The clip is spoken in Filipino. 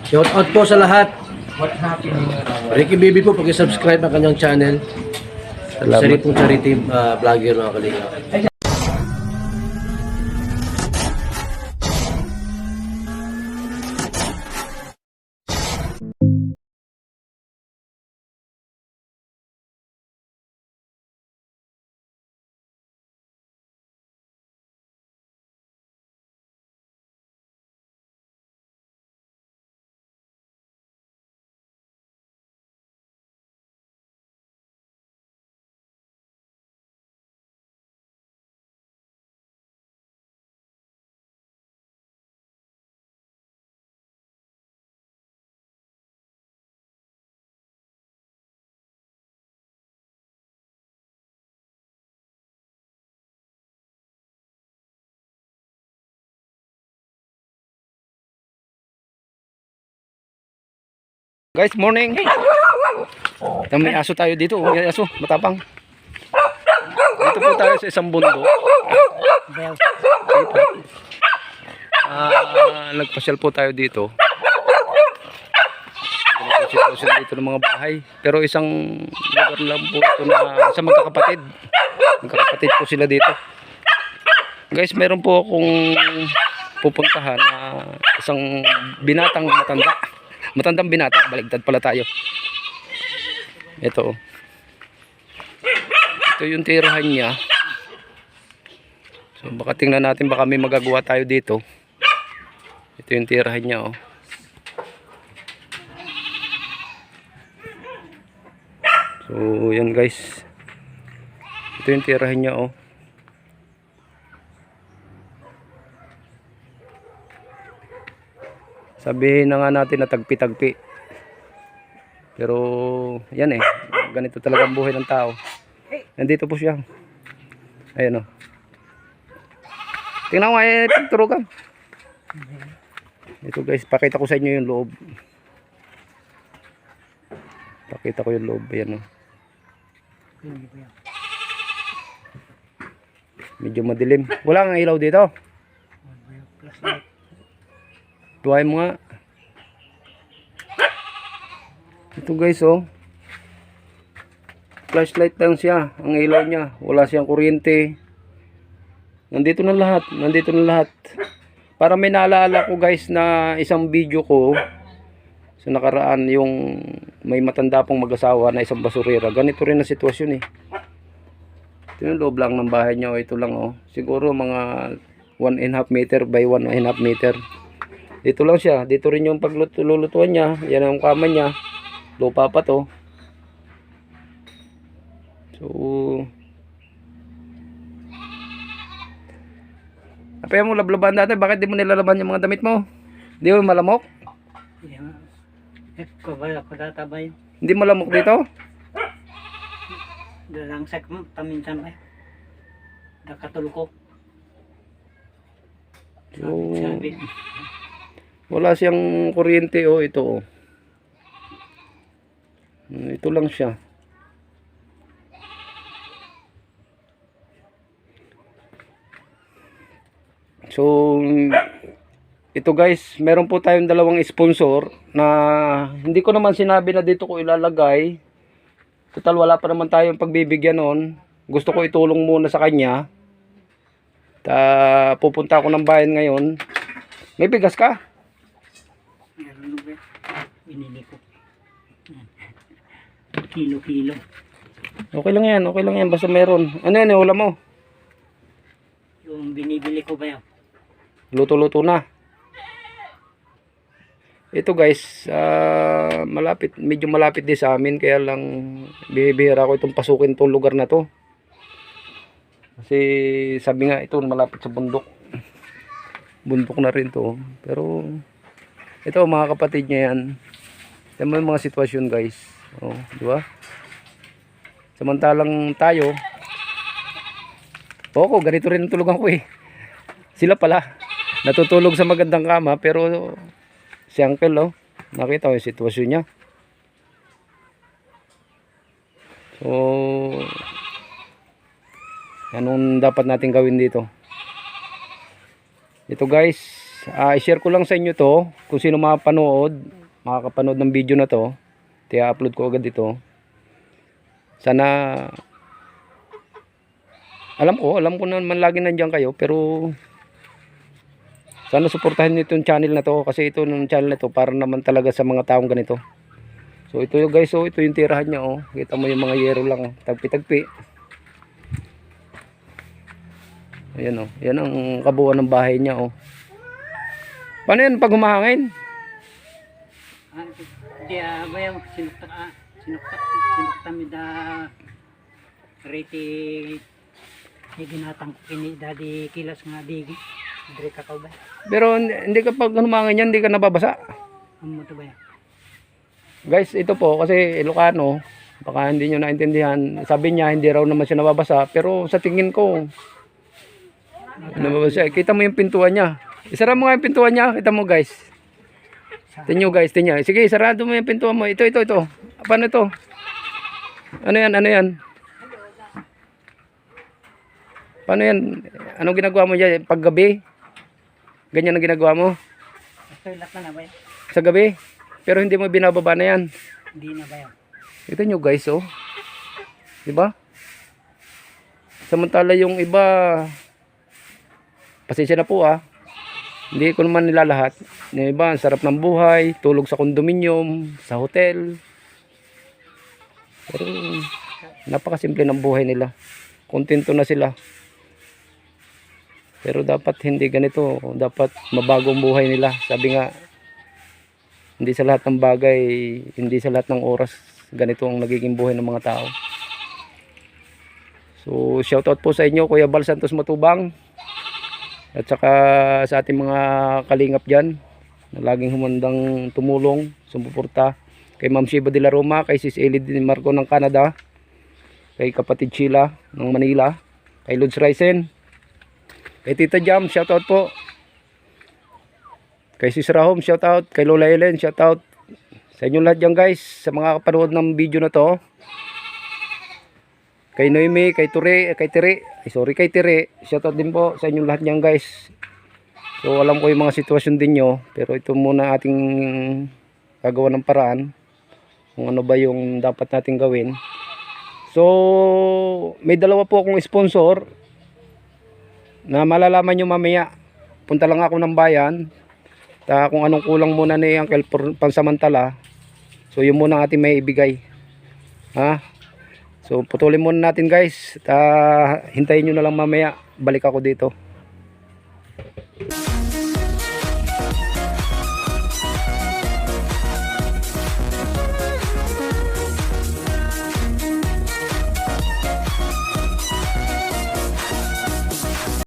Shout out po sa lahat. What's happening? Ricky Bibi po, pag-subscribe ang kanyang channel. Salamat. Sarili pong charity vlogger mga kalingap. Guys, morning. May aso tayo dito. May aso, matapang. Dito po tayo sa isang bundok. Nagpasyal po tayo dito. Ganito sitwasyon dito ng mga bahay. Pero isang lugar lang po ito na sa magkakapatid. Magkakapatid po sila dito. Guys, meron po akong pupuntahan na isang binatang matanda. Matandang binata, baligtad pala tayo. Ito. Ito yung tirahan niya. So baka tingnan natin, baka may magagawa tayo dito. Ito yung tirahan niya, oh. So yan guys. Ito yung tirahan niya, oh. Sabihin na nga natin na tagpi-tagpi. Pero yan eh, ganito talaga ang buhay ng tao. Nandito po siya. Ayan o. Tingnan mo eh, pagturugan. Ito guys, pakita ko sa inyo yung loob. Pakita ko yung loob. Ayan o. Medyo madilim. Wala nga ilaw dito. Tuway mo nga. Ito guys, oh. Flashlight lang siya. Ang ilaw niya. Wala siyang kuryente. Nandito na lahat. Nandito na lahat. Para may naalala ko guys na isang video ko sa nakaraan, yung may matanda pong mag-asawa na isang basurera. Ganito rin ang sitwasyon eh. Ito yung loob lang ng bahay niya. Oh. Ito lang, oh. Siguro mga 1.5 meter by 1.5 meter. Dito lang siya. Dito rin yung paglulutuan niya. Yan ang kama niya. Lupa pa to. So, apaya mo lablaban natin. Bakit di mo nilalaban yung mga damit mo? Di mo malamok? Hindi malamok dito? Dalang sa paminsan ba? Nakatulko. So, wala siyang kuryente, oh. Ito, oh. Ito lang siya. So ito guys, meron po tayong dalawang sponsor na hindi ko naman sinabi na dito ko ilalagay. Total wala pa naman tayong pagbibigyan noon. Gusto ko itulong muna sa kanya. Pupunta ako ng bayan ngayon. May bigas ka? Meron ba? Binili ko. Kilo-kilo. Okay lang yan, okay lang yan. Basta meron. Ano yan, ulam mo? Yung binibili ko ba yan? Luto-luto na. Ito guys, malapit, medyo malapit din sa amin. Kaya lang, bibihira ko itong pasukin itong lugar na to. Kasi sabi nga ito, malapit sa bundok. Bundok na rin to. Pero, ito mga kapatid niya yan. Yan mo yung mga sitwasyon guys. Oh, di ba? Samantalang tayo, ganito rin ang tulugan ko eh. Sila pala natutulog sa magandang kama, pero si uncle, oh, nakita ko yung sitwasyon niya. So, anong dapat natin gawin dito? Ito guys, i-share ko lang sa inyo to. Kung sino makakapanood ng video na to, i-upload ko agad ito. Sana, alam ko naman lagi nandiyan kayo, pero sana suportahan niyo itong channel na to, kasi ito ng channel na to para naman talaga sa mga taong ganito. So ito yung guys, ito yung tirahan niya, kita mo yung mga yero lang, tagpi-tagpi. Ayan, yan ang kabuuan ng bahay niya. Paano yan pag humahangin? Di bayaw, sinukta mi da reti ginatang ko kini dadi kilas nga digi. Dire ka ba? Pero hindi ka pag humangin yan, hindi ka nababasa. Amo to ba? Guys, ito po kasi Ilocano, baka hindi nyo naintindihan. Sabi niya hindi raw naman siya nababasa, pero sa tingin ko nababasa. Kita mo yung pintuan niya. Isara mo nga yung pintuan niya, kita mo guys. Tingnan guys, tingnan. Sige, sarado mo yung pintuan mo. Ito. Paano ito? Ano yan? Paano yan? Anong ginagawa mo dyan? Paggabi? Ganyan ang ginagawa mo? Toilet na ba? Sa gabi? Pero hindi mo binababa na yan. Hindi na ba? Ito nyo guys, diba? Samantala yung iba, pasensya na po hindi ko naman nilalahat. Yung iba, ang sarap ng buhay, tulog sa kondominium, sa hotel. Pero napakasimple ng buhay nila. Kontento na sila. Pero dapat hindi ganito. Dapat mabago ang buhay nila. Sabi nga, hindi sa lahat ng bagay, hindi sa lahat ng oras, ganito ang nagiging buhay ng mga tao. So, shoutout po sa inyo, Kuya Bal Santos Matubang. At saka sa ating mga kalingap dyan, na laging humandang tumulong, sumuporta. Kay Ma'am Shiba de la Roma, kay Sis Ellie de Marco ng Canada, kay kapatid Sheila ng Manila, kay Lods Ryzen, kay Tita Jam, shoutout po. Kay Sis Rahom, shoutout. Kay Lola Helen, shoutout. Sa inyo lahat dyan guys, sa mga kapanood ng video na to. Kay Noemi, kay Tire, shoutout din po sa inyo lahat dyan guys. So alam ko yung mga sitwasyon din nyo, pero ito muna ating gagawa ng paraan kung ano ba yung dapat natin gawin. So may dalawa po akong sponsor na malalaman nyo mamaya. Punta lang ako ng bayan kung anong kulang muna ni Uncle pansamantala. So yun muna ating may ibigay. So putulin muna natin guys. Hintayin nyo na lang mamaya. Balik ako dito.